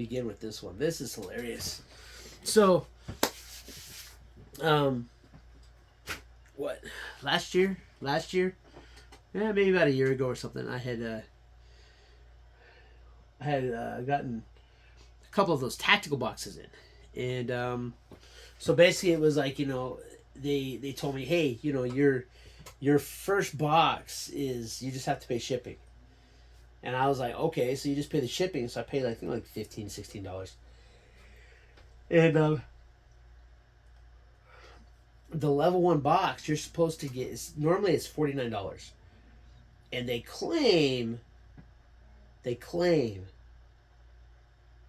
begin with this one? This is hilarious. So, what? Last year, yeah, maybe about a year ago or something. I had gotten a couple of those tactical boxes in, and so basically it was like, they told me, hey, your first box is, you just have to pay shipping. And I was like, okay, so you just pay the shipping. So I paid like, like $15, $16. And the level 1 box you're supposed to get is normally it's $49. And they claim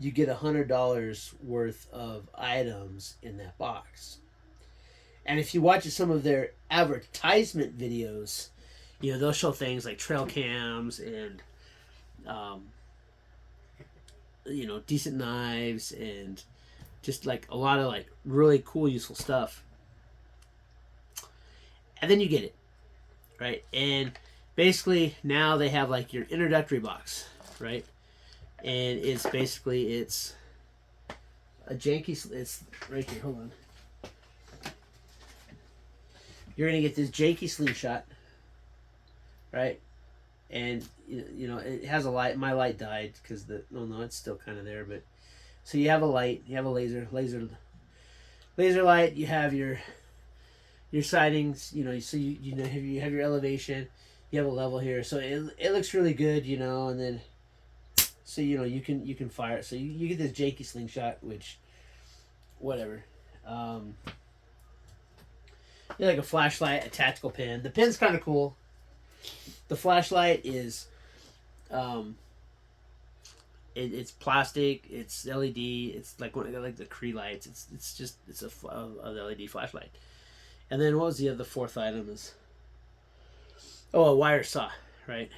you get $100 worth of items in that box. And if you watch some of their advertisement videos, they'll show things like trail cams and decent knives and just like a lot of like really cool, useful stuff. And then you get it, right? And basically now they have like your introductory box, right? And it's a janky. It's right here. Hold on. You're gonna get this janky slingshot, right? And it has a light. My light died because it's still kind of there, but so you have a light, you have a laser light, you have your sightings, so you have your elevation, you have a level here, so it looks really good, and then so you can fire it, so you get this janky slingshot, which whatever. You like a flashlight, a tactical pin. The pin's kind of cool. The flashlight is it's plastic, it's LED, it's like the Cree lights. It's a LED flashlight. And then what was the fourth item is? Oh, a wire saw, right?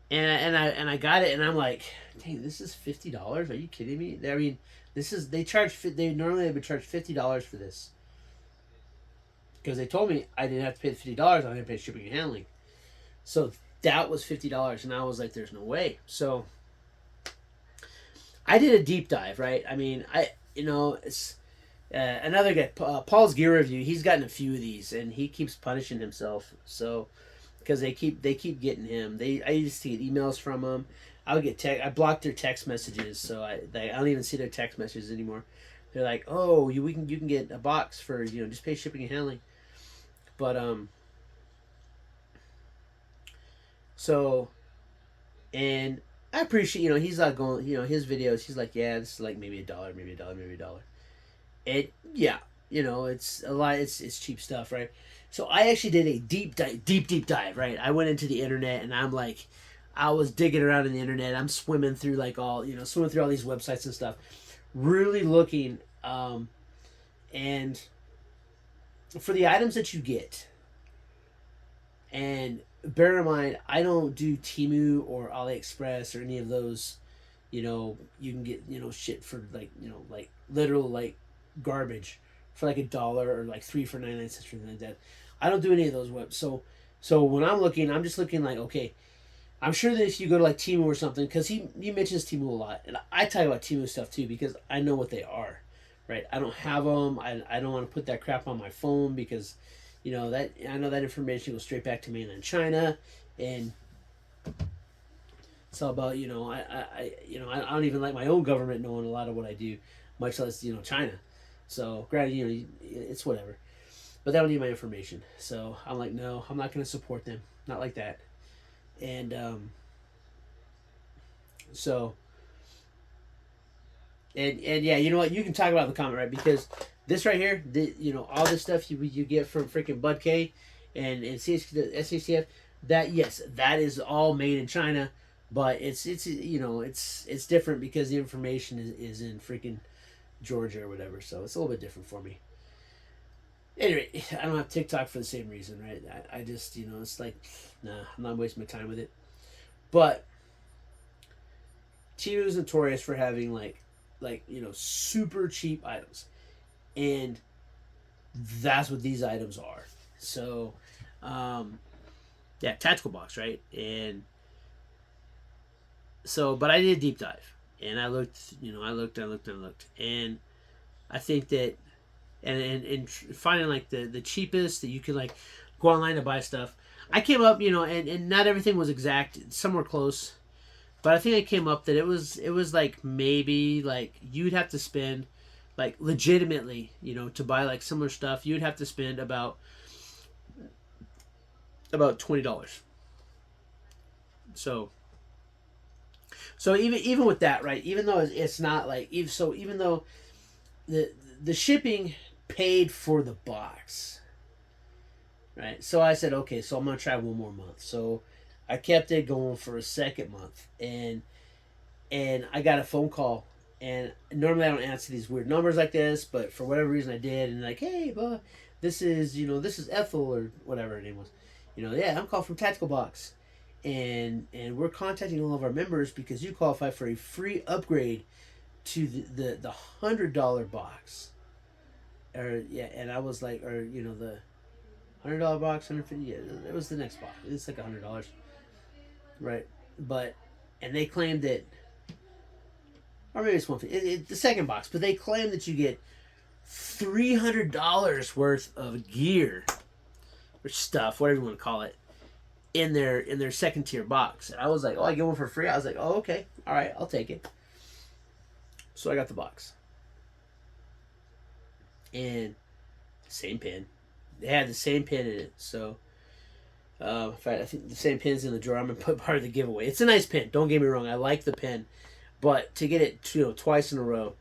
And I got it, and I'm like, dang, this is $50. Are you kidding me? I mean, they normally would charge $50 for this, because they told me I didn't have to pay the $50. I didn't pay shipping and handling. So that was $50, and I was like, there's no way. So I did a deep dive, right? I mean, it's another guy, Paul's Gear Review. He's gotten a few of these, and he keeps punishing himself. So because they keep getting him. I used to get emails from them. I would get I blocked their text messages, so I don't even see their text messages anymore. They're like, oh, you can get a box for just pay shipping and handling, but so, and I appreciate, he's not going, his videos, he's like, yeah, this is like maybe $1, maybe $1, maybe $1. Yeah, it's a lot, it's cheap stuff, right? So I actually did a deep dive, right? I went into the internet, and I'm like, I was digging around in the internet. I'm swimming through like swimming through all these websites and stuff, really looking, and for the items that you get, and bear in mind, I don't do Temu or AliExpress or any of those. You can get shit for like literal like garbage for like $1 or like 3 for 99 cents or something like that. I don't do any of those webs. So when I'm looking, I'm just looking like, okay, I'm sure that if you go to like Temu or something, because he mentions Temu a lot, and I talk about Temu stuff too because I know what they are, right? I don't have them. I don't want to put that crap on my phone because that I know that information goes straight back to mainland China, and it's all about I don't even like my own government knowing a lot of what I do, much less China. So granted, it's whatever, but they don't need my information. So I'm like, no, I'm not going to support them, not like that. And so and yeah, you know what? You can talk about the comment, right? Because this right here, all this stuff you get from freaking Bud K and SCCF, that yes, that is all made in China, but it's different because the information is in freaking Georgia or whatever, so it's a little bit different for me. Anyway, I don't have TikTok for the same reason, right? I just it's like, nah, I'm not wasting my time with it. But Temu is notorious for having like super cheap items, and that's what these items are. So yeah, tactical box, right? And so, but I did a deep dive, And I looked, and I think that, and finding like the cheapest that you can like go online to buy stuff. I came up, and not everything was exact. Some were close, but I think I came up that it was like maybe like you'd have to spend like legitimately, to buy like similar stuff, you'd have to spend about $20. So even with that, right? Even though it's not like even though the shipping paid for the box, right? So I said, okay, so I'm gonna try one more month. So I kept it going for a second month, and I got a phone call. And normally I don't answer these weird numbers like this, but for whatever reason I did. And like, hey, this is Ethel or whatever her name was. Yeah, I'm calling from Tactical Box, and we're contacting all of our members because you qualify for a free upgrade to the $100 box. Or yeah, and I was like, or the $100 box, 150. Yeah, it was the next box. It's like $100, right? But and they claimed that, or maybe it's 150. The second box, but they claim that you get $300 worth of gear or stuff, whatever you want to call it, in their second tier box. And I was like, oh, I get one for free. I was like, oh, okay, all right, I'll take it. So I got the box, and same pin. They had the same pin in it. So, in fact, I think the same pin's in the drawer. I'm gonna put part of the giveaway. It's a nice pin. Don't get me wrong. I like the pin, but to get it, twice in a row,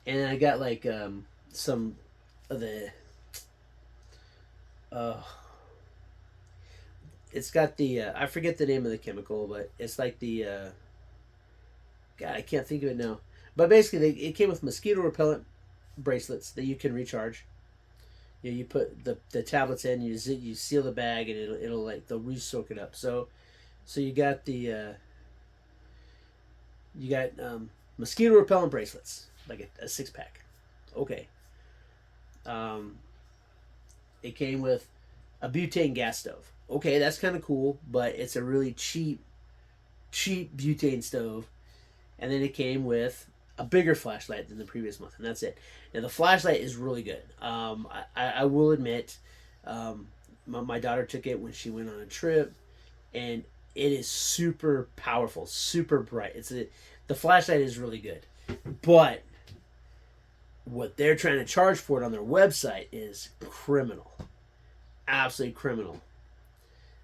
and I got like some of the. It's got the I forget the name of the chemical, but it's like the God, I can't think of it now. But basically, it came with mosquito repellent bracelets that you can recharge. You put the tablets in, you seal the bag, and it'll like they'll re-soak it up. So you got the mosquito repellent bracelets, like a 6-pack. Okay. It came with a butane gas stove. Okay, that's kind of cool, but it's a really cheap butane stove. And then it came with a bigger flashlight than the previous month, and that's it. Now the flashlight is really good. I will admit, my daughter took it when she went on a trip, and it is super powerful, super bright. The flashlight is really good, but what they're trying to charge for it on their website is criminal, absolutely criminal.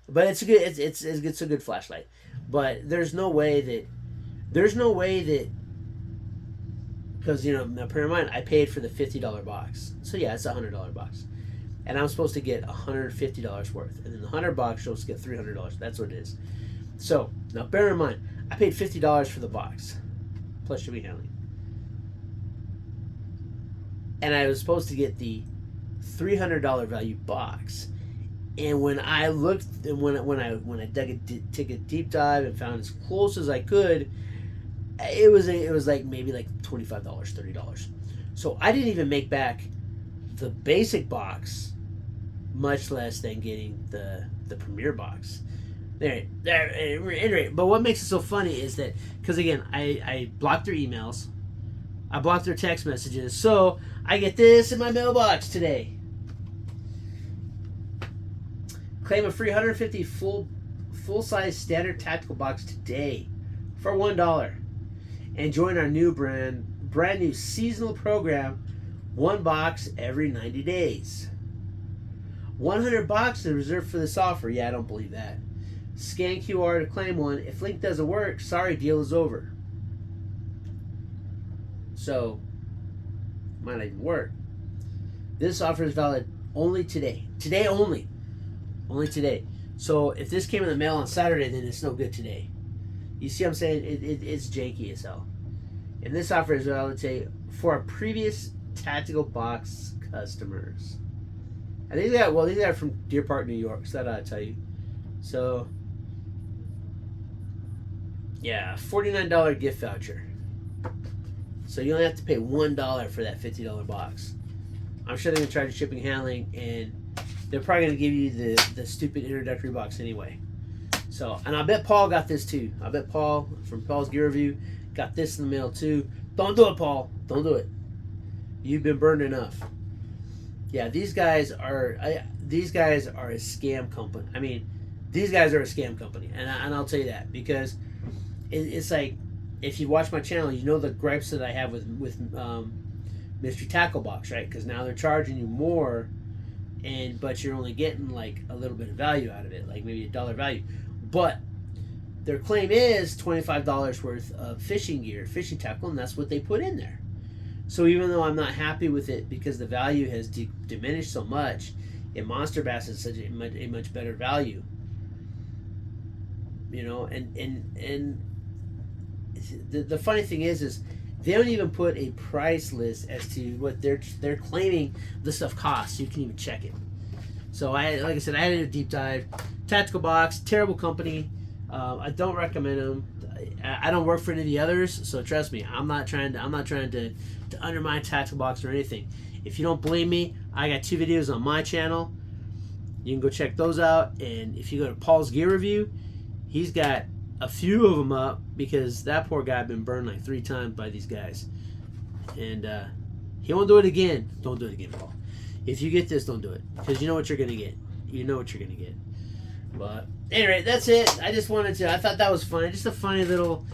But it's a good flashlight. But there's no way that because now bear in mind I paid for the $50 box, so yeah, it's a $100 box, and I'm supposed to get $150 worth, and then the $100 box you're supposed to get $300. That's what it is. So now bear in mind I paid $50 for the box plus shipping handling, and I was supposed to get the $300 value box. And when I looked, and when I took a deep dive and found as close as I could, it was like maybe like $25, $30. So I didn't even make back the basic box, much less than getting the premier box. There. But what makes it so funny is that because again I blocked their emails, I blocked their text messages, so I get this in my mailbox today. Claim a free 150 full-size standard tactical box today for $1, and join our new brand new seasonal program, one box every 90 days. 100 boxes reserved for this offer. Yeah, I don't believe that. Scan QR to claim one. If link doesn't work, sorry, deal is over. So, might not even work. This offer is valid only today. Today only. Only today. So if this came in the mail on Saturday, then it's no good today. You see what I'm saying? It's janky as hell. And this offer is valid today for our previous tactical box customers. And these are from Deer Park, New York. So that ought to tell you. So yeah, $49 gift voucher. So you only have to pay $1 for that $50 box. I'm sure they're gonna charge you shipping and handling, and they're probably going to give you the stupid introductory box anyway. So, and I bet Paul got this too. I bet Paul from Paul's Gear Review Got this in the mail too. Don't do it, Paul. Don't do it. You've been burned enough. Yeah, these guys are a scam company. I mean, these guys are a scam company, and I'll tell you that because it's like, if you watch my channel, you know the gripes that I have with Mystery Tackle Box, right? Because now they're charging you more, but you're only getting like a little bit of value out of it, like maybe $1 value. But their claim is $25 worth of fishing gear, fishing tackle, and that's what they put in there. So even though I'm not happy with it because the value has diminished so much, and Monster Bass is such a much better value, you know, and the funny thing is they don't even put a price list as to what they're claiming the stuff costs. So you can even check it. So like I said, I had a deep dive. Tactical Box, terrible company. I don't recommend them. I don't work for any of the others, so trust me, I'm not trying to undermine Tactical Box or anything. If you don't believe me, I got 2 videos on my channel. You can go check those out. And if you go to Paul's Gear Review, he's got a few of them up because that poor guy been burned like 3 times by these guys, and he won't do it again. Don't do it again, Paul. If you get this, don't do it, because you know what you're gonna get. You know what you're gonna get. But anyway, that's it. I just wanted to. I thought that was funny. Just a funny little,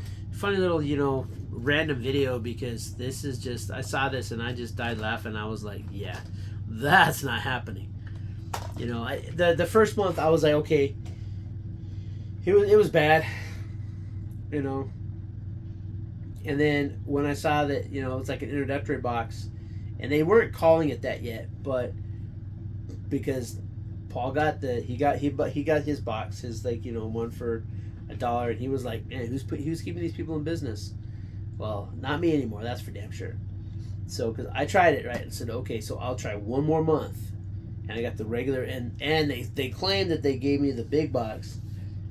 you know, random video, because this is just. I saw this and I just died laughing. I was like, yeah, that's not happening. You know, the first month I was like, okay, it was bad. You know, and then when I saw that, you know, it's like an introductory box, and they weren't calling it that yet, but because Paul got he got his box, his, like, you know, one for $1, and he was like, man, who's keeping these people in business? Well, not me anymore, that's for damn sure. So because I tried it, right, and said, okay, so I'll try one more month, and I got the regular, and they claimed that they gave me the big box,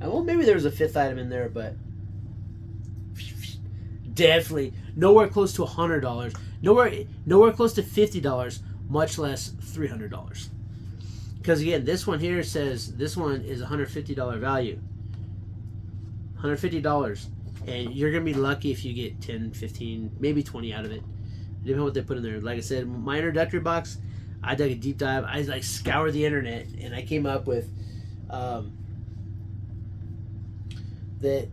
and well, maybe there was a 5th item in there, but definitely nowhere close to $100, nowhere close to $50, much less $300. Because again, this one here says this one is $150 value, $150, and you're gonna be lucky if you get 10, 15, maybe 20 out of it, depending on what they put in there. Like I said, my introductory box, I dug a deep dive. I like scoured the internet, and I came up with that.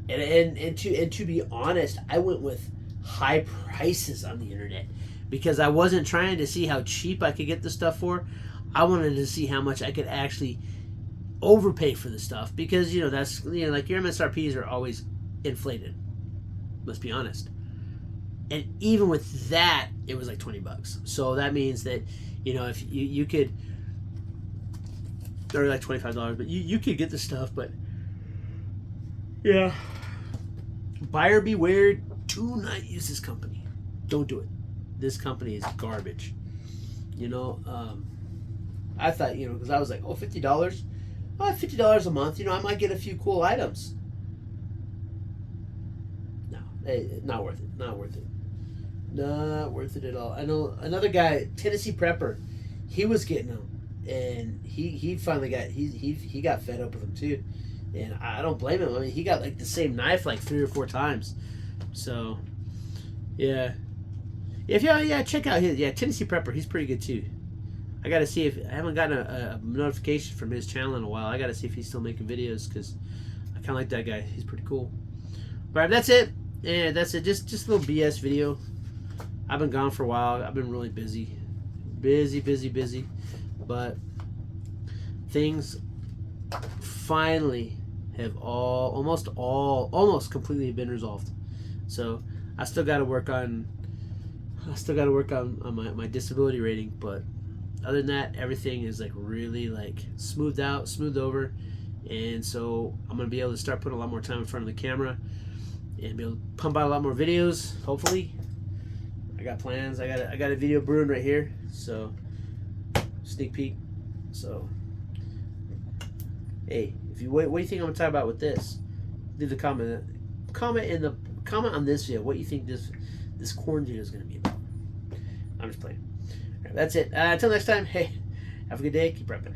And to be honest, I went with high prices on the internet because I wasn't trying to see how cheap I could get the stuff for. I wanted to see how much I could actually overpay for the stuff, because, you know, that's, you know, like, your MSRPs are always inflated. Let's be honest. And even with that, it was like $20. So that means that, you know, if you could, or like $25, but you could get the stuff, but yeah. Buyer beware. Do not use this company. Don't do it. This company is garbage. You know, I thought, you know, because I was like, oh, $50? Oh, $50 a month. You know, I might get a few cool items. No, not worth it. Not worth it. Not worth it at all. I know another guy, Tennessee Prepper, he was getting them, and he finally got he got fed up with them too. And I don't blame him. I mean, he got like the same knife like 3 or 4 times. So, yeah. If check out his Tennessee Prepper. He's pretty good too. I gotta see if I haven't gotten a notification from his channel in a while. I gotta see if he's still making videos, because I kind of like that guy. He's pretty cool. But that's it. Yeah, that's it. Just a little BS video. I've been gone for a while. I've been really busy. Busy. But things finally have almost completely been resolved. So I still got to work on my disability rating, but other than that, everything is like really like smoothed over, and so I'm gonna be able to start putting a lot more time in front of the camera and be able to pump out a lot more videos. Hopefully, I got plans. I got a video brewing right here, so sneak peek. So hey, if you what do you think I'm gonna talk about with this? Leave the comment on this video. What you think this corn video is gonna be about? I'm just playing. All right, that's it. Until next time. Hey, have a good day. Keep repping.